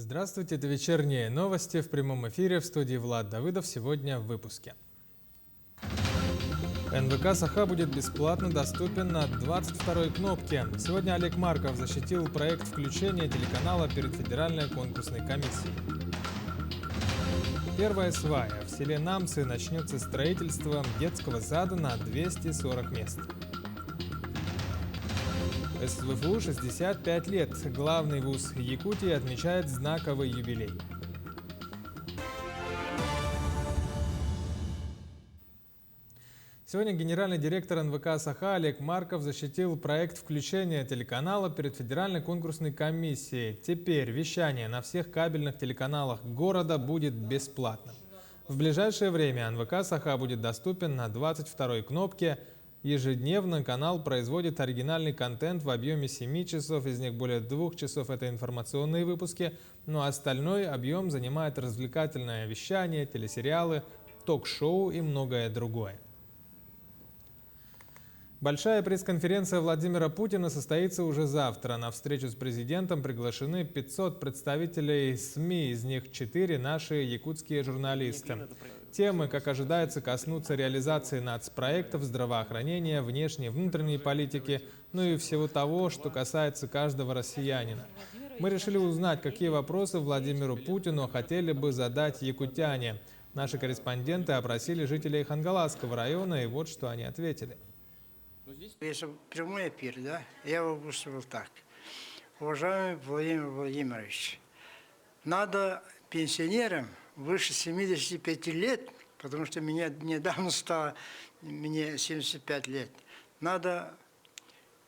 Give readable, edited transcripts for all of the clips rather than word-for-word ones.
Здравствуйте, это вечерние новости в прямом эфире в студии Влад Давыдов. Сегодня в выпуске. НВК Саха будет бесплатно доступен на 22-й кнопке. Сегодня Олег Марков защитил проект включения телеканала перед Федеральной конкурсной комиссией. Первая свая. В селе Намцы начнется строительство детского сада на 240 мест. СВФУ 65 лет. Главный вуз Якутии отмечает знаковый юбилей. Сегодня генеральный директор НВК Саха Олег Марков защитил проект включения телеканала перед Федеральной конкурсной комиссией. Теперь вещание на всех кабельных телеканалах города будет бесплатным. В ближайшее время НВК Саха будет доступен на 22-й кнопке. Ежедневно канал производит оригинальный контент в объеме 7 часов, из них более 2 часов – это информационные выпуски, но остальной объем занимает развлекательное вещание, телесериалы, ток-шоу и многое другое. Большая пресс-конференция Владимира Путина состоится уже завтра. На встречу с президентом приглашены 500 представителей СМИ, из них 4 наши якутские журналисты. Темы, как ожидается, коснутся реализации нацпроектов, здравоохранения, внешней и внутренней политики, ну и всего того, что касается каждого россиянина. Мы решили узнать, какие вопросы Владимиру Путину хотели бы задать якутяне. Наши корреспонденты опросили жителей Хангаласского района, и вот что они ответили. Если прямой эфир, да, я выпустил так. Уважаемый Владимир Владимирович, надо пенсионерам выше 75 лет, потому что мне недавно стало, мне 75 лет, надо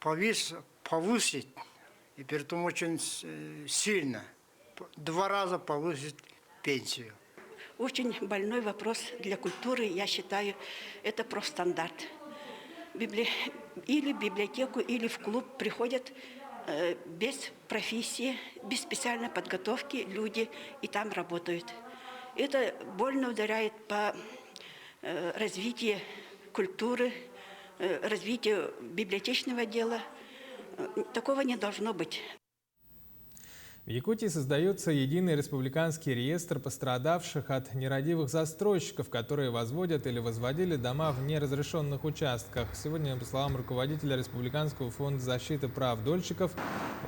повысить, и при этом очень сильно, 2 раза повысить пенсию. Очень больной вопрос для культуры, я считаю, это профстандарт. Или в библиотеку, или в клуб приходят без профессии, без специальной подготовки люди и там работают. Это больно ударяет по развитию культуры, развитию библиотечного дела. Такого не должно быть. В Якутии создается единый республиканский реестр пострадавших от нерадивых застройщиков, которые возводят или возводили дома в неразрешенных участках. Сегодня, по словам руководителя Республиканского фонда защиты прав дольщиков,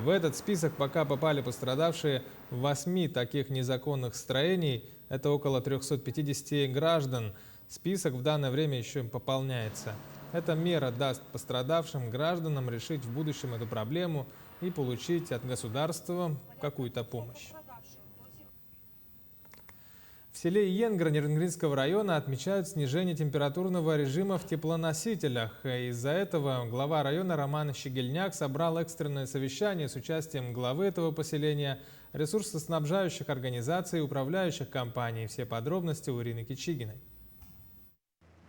в этот список пока попали пострадавшие в 8 таких незаконных строений. Это около 350 граждан. Список в данное время еще пополняется. Эта мера даст пострадавшим гражданам решить в будущем эту проблему и получить от государства какую-то помощь. В селе Йенгра Нерюнгринского района отмечают снижение температурного режима в теплоносителях. Из-за этого глава района Роман Щегельняк собрал экстренное совещание с участием главы этого поселения, ресурсоснабжающих организаций и управляющих компаний. Все подробности у Ирины Кичигиной.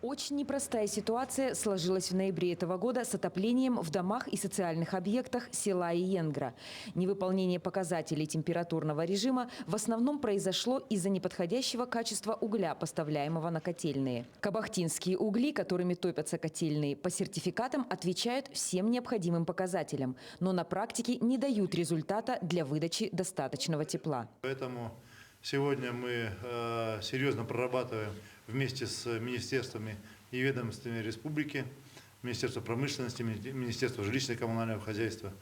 Очень непростая ситуация сложилась в ноябре этого года с отоплением в домах и социальных объектах села Йенгра. Невыполнение показателей температурного режима в основном произошло из-за неподходящего качества угля, поставляемого на котельные. Кабахтинские угли, которыми топятся котельные, по сертификатам отвечают всем необходимым показателям, но на практике не дают результата для выдачи достаточного тепла. Поэтому сегодня мы серьезно прорабатываем вместе с министерствами и ведомствами республики, Министерство промышленности, Министерство жилищного и коммунального хозяйства.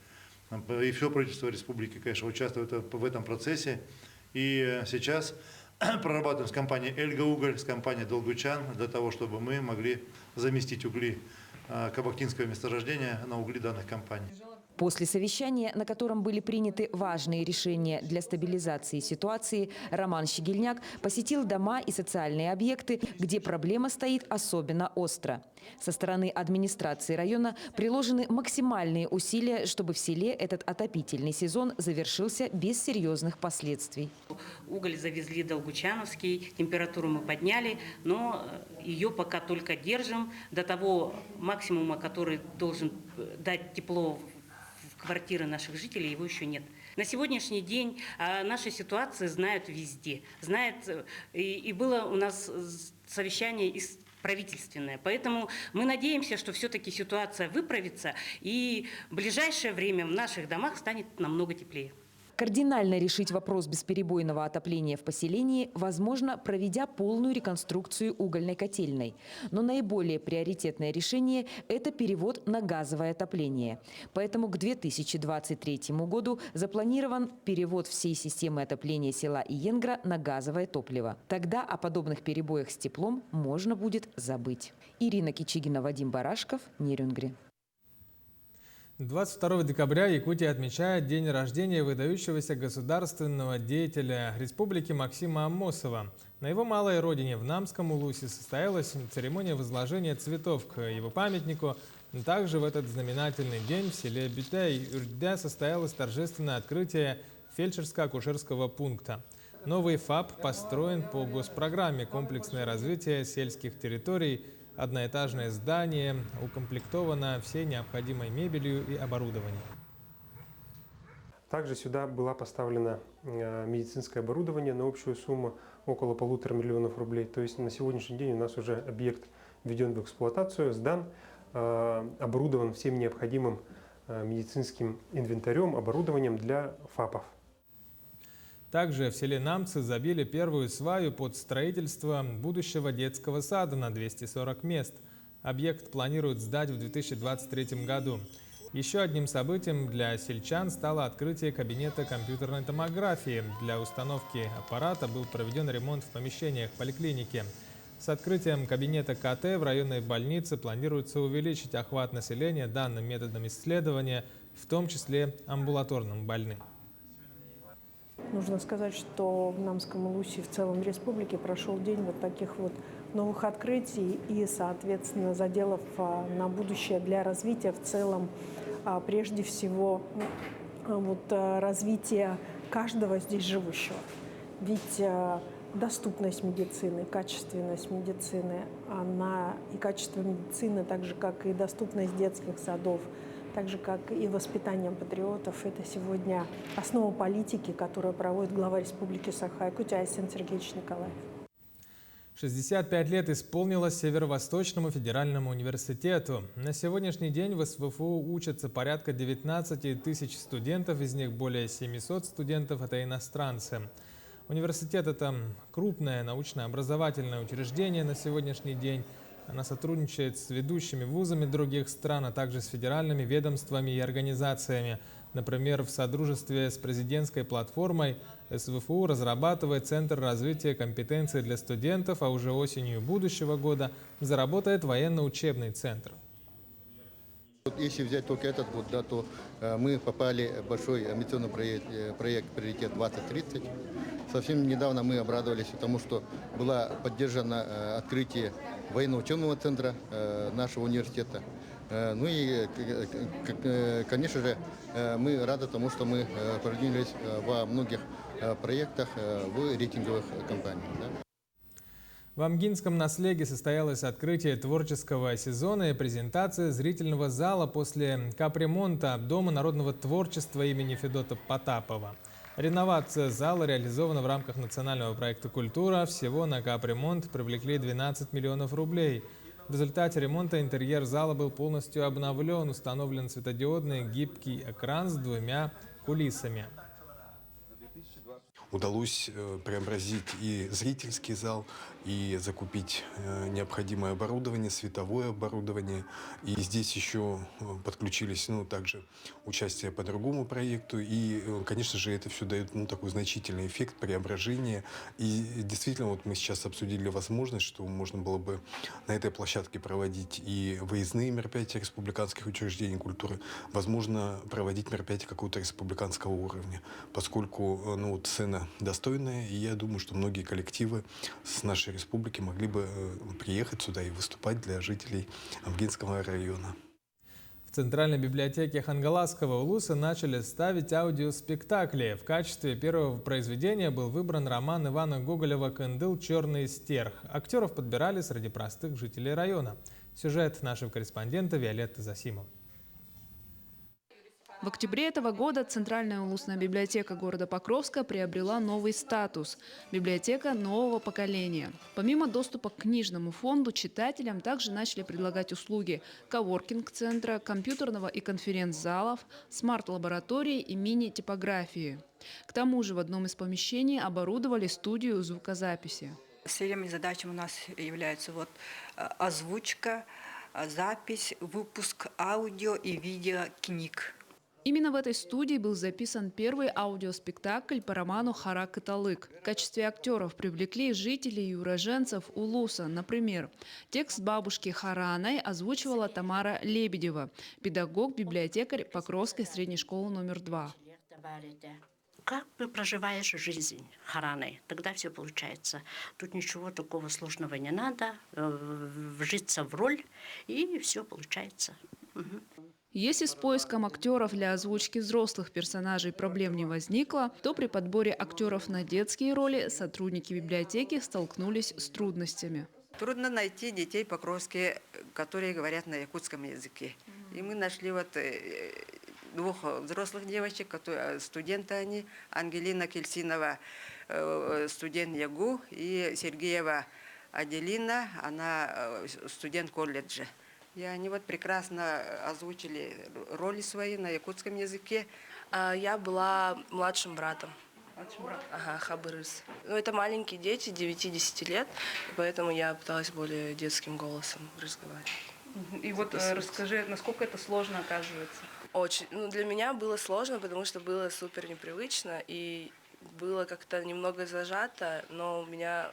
И все правительство республики, конечно, участвует в этом процессе. И сейчас прорабатываем с компанией «Эльга-Уголь», с компанией «Долгучан» для того, чтобы мы могли заместить угли кабахтинского месторождения на угли данных компаний. После совещания, на котором были приняты важные решения для стабилизации ситуации, Роман Щегельняк посетил дома и социальные объекты, где проблема стоит особенно остро. Со стороны администрации района приложены максимальные усилия, чтобы в селе этот отопительный сезон завершился без серьезных последствий. Уголь завезли долгучановский, температуру мы подняли, но ее пока только держим до того максимума, который должен дать тепло в квартиры наших жителей, его еще нет. На сегодняшний день наши ситуации знают везде. И было у нас совещание правительственное. Поэтому мы надеемся, что все-таки ситуация выправится, и в ближайшее время в наших домах станет намного теплее. Кардинально решить вопрос бесперебойного отопления в поселении возможно, проведя полную реконструкцию угольной котельной. Но наиболее приоритетное решение – это перевод на газовое отопление. Поэтому к 2023 году запланирован перевод всей системы отопления села Иенгра на газовое топливо. Тогда о подобных перебоях с теплом можно будет забыть. Ирина Кичигина, Вадим Барашков, Нерюнгри. 22 декабря Якутия отмечает день рождения выдающегося государственного деятеля республики Максима Аммосова. На его малой родине в Намском Улусе состоялась церемония возложения цветов к его памятнику. Также в этот знаменательный день в селе Битай-Юрдя состоялось торжественное открытие фельдшерско-акушерского пункта. Новый ФАП построен по госпрограмме «Комплексное развитие сельских территорий». Одноэтажное здание укомплектовано всей необходимой мебелью и оборудованием. Также сюда было поставлено медицинское оборудование на общую сумму около 1,5 миллиона рублей. То есть на сегодняшний день у нас уже объект введен в эксплуатацию, сдан, оборудован всем необходимым медицинским инвентарем, оборудованием для ФАПов. Также в селе Намцы забили первую сваю под строительство будущего детского сада на 240 мест. Объект планируют сдать в 2023 году. Еще одним событием для сельчан стало открытие кабинета компьютерной томографии. Для установки аппарата был проведен ремонт в помещениях поликлиники. С открытием кабинета КТ в районной больнице планируется увеличить охват населения данным методом исследования, в том числе амбулаторным больным. Нужно сказать, что в Намском Улусе и в целом республике прошел день вот таких вот новых открытий и, соответственно, заделов на будущее для развития в целом, прежде всего, развития каждого здесь живущего. Ведь доступность медицины, качественность медицины, и качество медицины, так же, как и доступность детских садов, так же, как и воспитанием патриотов, это сегодня основа политики, которую проводит глава Республики Саха-Якутия Айсен Сергеевич Николаев. 65 лет исполнилось Северо-Восточному федеральному университету. На сегодняшний день в СВФУ учатся порядка 19 тысяч студентов, из них более 700 студентов – это иностранцы. Университет – это крупное научно-образовательное учреждение на сегодняшний день. Она сотрудничает с ведущими вузами других стран, а также с федеральными ведомствами и организациями. Например, в содружестве с президентской платформой СВФУ разрабатывает Центр развития компетенций для студентов, а уже осенью будущего года заработает военно-учебный центр. Если взять только этот год, да, то мы попали в большой амбициозный проект «Приоритет 2030». Совсем недавно мы обрадовались тому, что было поддержано открытие военно-учебного центра нашего университета. Ну и, конечно же, мы рады тому, что мы продвинулись во многих проектах в рейтинговых компаниях. Да. В Амгинском наследии состоялось открытие творческого сезона и презентация зрительного зала после капремонта Дома народного творчества имени Федота Потапова. Реновация зала реализована в рамках национального проекта «Культура». Всего на капремонт привлекли 12 миллионов рублей. В результате ремонта интерьер зала был полностью обновлен, установлен светодиодный гибкий экран с 2 кулисами. Удалось преобразить и зрительский зал, и закупить необходимое оборудование, световое оборудование. И здесь еще подключились также участие по другому проекту. И, конечно же, это все дает такой значительный эффект преображения. И действительно, мы сейчас обсудили возможность, что можно было бы на этой площадке проводить и выездные мероприятия республиканских учреждений культуры, возможно, проводить мероприятия какого-то республиканского уровня, поскольку цена достойная, и я думаю, что многие коллективы с нашей республики могли бы приехать сюда и выступать для жителей Амгинского района. В Центральной библиотеке Хангаласского улуса начали ставить аудиоспектакли. В качестве первого произведения был выбран роман Ивана Гоголева «Кындыл. Черный стерх». Актеров подбирали среди простых жителей района. Сюжет нашего корреспондента Виолетты Засимовой. В октябре этого года Центральная улусная библиотека города Покровска приобрела новый статус – библиотека нового поколения. Помимо доступа к книжному фонду, читателям также начали предлагать услуги коворкинг-центра, компьютерного и конференц-залов, смарт-лаборатории и мини-типографии. К тому же в одном из помещений оборудовали студию звукозаписи. Серийными задачами у нас являются озвучка, запись, выпуск аудио и видео книг. Именно в этой студии был записан первый аудиоспектакль по роману «Хара Кыталык». В качестве актеров привлекли жителей и уроженцев Улуса. Например, текст бабушки Хараной озвучивала Тамара Лебедева, педагог-библиотекарь Покровской средней школы номер 2. Как ты проживаешь жизнь Хараны, тогда все получается. Тут ничего такого сложного не надо, вжиться в роль, и все получается. Если с поиском актеров для озвучки взрослых персонажей проблем не возникло, то при подборе актеров на детские роли сотрудники библиотеки столкнулись с трудностями. Трудно найти детей покровские, которые говорят на якутском языке. И мы нашли двух взрослых девочек, студенты они, Ангелина Кельсинова, студент ЯГУ, и Сергеева Аделина, она студент колледжа. И они прекрасно озвучили роли свои на якутском языке. Я была младшим братом. Ага, Хабырыс. Это маленькие дети, 9-10 лет, поэтому я пыталась более детским голосом разговаривать. И расскажи, насколько это сложно оказывается? Очень. Для меня было сложно, потому что было супер непривычно и было как-то немного зажато, но меня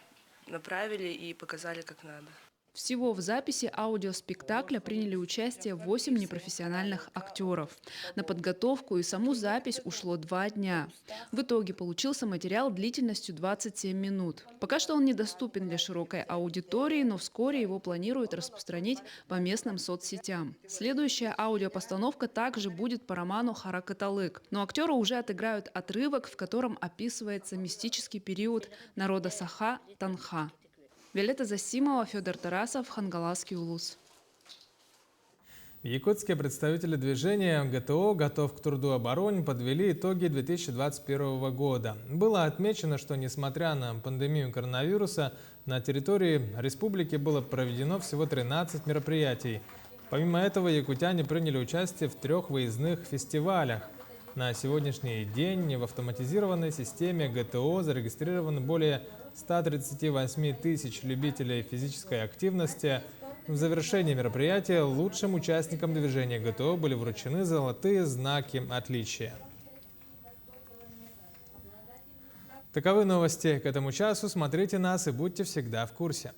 направили и показали, как надо. Всего в записи аудиоспектакля приняли участие 8 непрофессиональных актеров. На подготовку и саму запись ушло 2 дня. В итоге получился материал длительностью 27 минут. Пока что он недоступен для широкой аудитории, но вскоре его планируют распространить по местным соцсетям. Следующая аудиопостановка также будет по роману «Хара Кыталык». Но актеры уже отыграют отрывок, в котором описывается мистический период народа Саха-Танха. Виолетта Засимова, Федор Тарасов, Хангаласский улус. В Якутске представители движения ГТО «Готов к труду оборонь» подвели итоги 2021 года. Было отмечено, что несмотря на пандемию коронавируса, на территории республики было проведено всего 13 мероприятий. Помимо этого, якутяне приняли участие в 3 выездных фестивалях. На сегодняшний день в автоматизированной системе ГТО зарегистрировано более 138 тысяч любителей физической активности. В завершении мероприятия лучшим участникам движения ГТО были вручены золотые знаки отличия. Таковы новости к этому часу. Смотрите нас и будьте всегда в курсе.